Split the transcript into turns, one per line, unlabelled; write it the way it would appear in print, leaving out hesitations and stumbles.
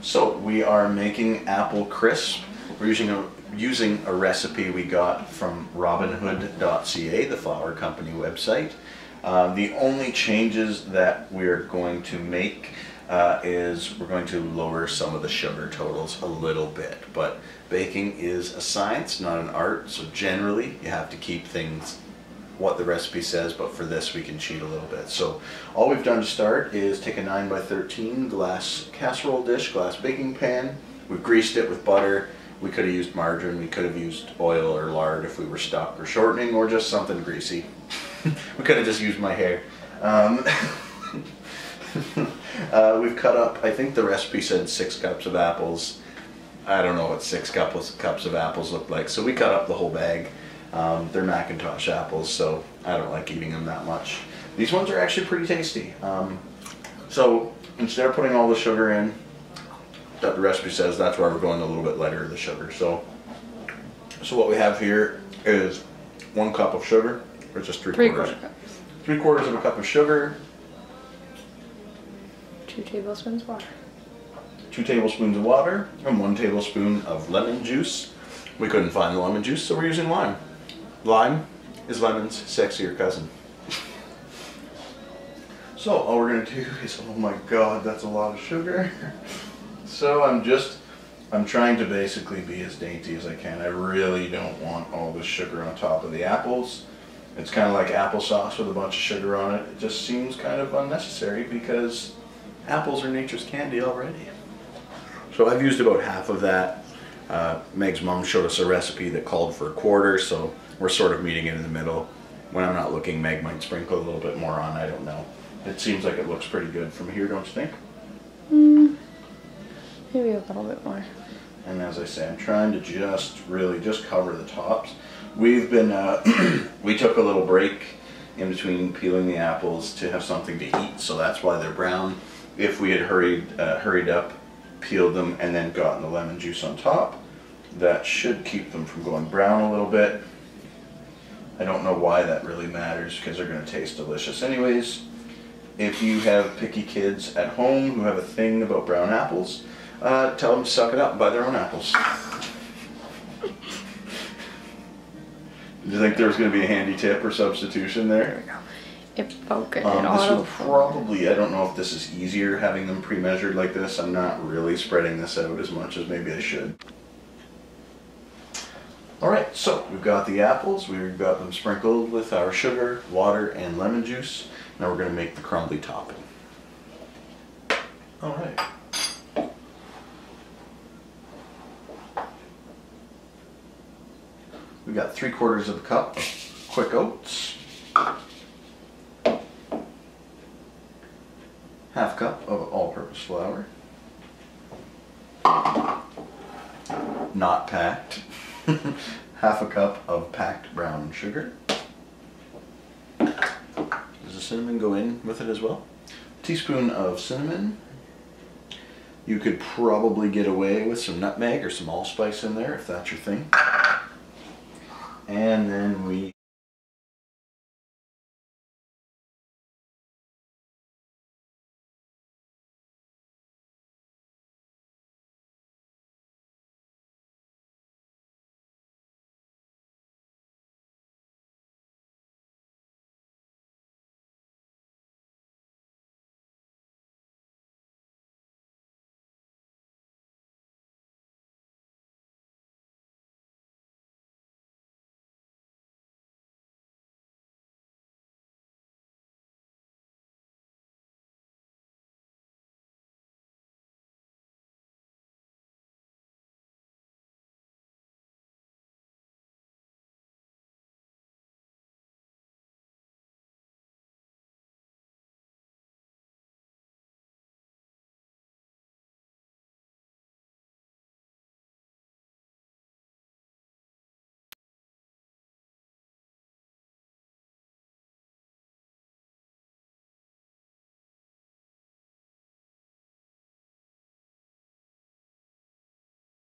So we are making apple crisp. We're using a recipe we got from robinhood.ca, the flour company website. The only changes that we're going to make is we're going to lower some of the sugar totals a little bit. But baking is a science, not an art, so generally you have to keep things what the recipe says, but for this we can cheat a little bit. So all we've done to start is take a 9 by 13 glass casserole dish, glass baking pan. We've greased it with butter. We could have used margarine, we could have used oil or lard if we were stuck, or shortening, or just something greasy. We could have just used my hair. We've cut up, I think the recipe said 6 cups of apples. I don't know what 6 cups of apples look like, so we cut up the whole bag. They're Macintosh apples, so I don't like eating them that much. These ones are actually pretty tasty. So instead of putting all the sugar in that the recipe says, that's why we're going a little bit lighter of the sugar. So what we have here is 1 cup of sugar, or just 3/4 cups. 3/4 of a cup of sugar.
2 tablespoons water.
2 tablespoons of water, and 1 tablespoon of lemon juice. We couldn't find the lemon juice, so we're using lime. Lime is lemon's sexier cousin. So all we're going to do is, oh my god, that's a lot of sugar. So I'm trying to basically be as dainty as I can. I really don't want all the sugar on top of the apples. It's kind of like applesauce with a bunch of sugar on it. It just seems kind of unnecessary because apples are nature's candy already. So I've used about half of that. Meg's mom showed us a recipe that called for 1/4, so we're sort of meeting it in the middle. When I'm not looking, Meg might sprinkle a little bit more on, I don't know. It seems like it looks pretty good from here, don't you think?
Maybe a little bit more.
And as I say, I'm trying to just cover the tops. We've been, we took a little break in between peeling the apples to have something to eat, so that's why they're brown. If we had hurried up, peeled them, and then gotten the lemon juice on top, that should keep them from going brown a little bit. I don't know why that really matters, because they're going to taste delicious anyways. If you have picky kids at home who have a thing about brown apples, tell them to suck it up and buy their own apples. Did you think there was going to be a handy tip or substitution there?
There we go. It broke it.
This would probably, I don't know if this is easier having them pre-measured like this. I'm not really spreading this out as much as maybe I should. Alright, so we've got the apples, we've got them sprinkled with our sugar, water, and lemon juice. Now we're going to make the crumbly topping. Alright. We've got 3/4 of a cup of quick oats. 1/2 cup of all-purpose flour. Not packed. 1/2 cup of packed brown sugar. Does the cinnamon go in with it as well? Teaspoon of cinnamon. You could probably get away with some nutmeg or some allspice in there if that's your thing. And then we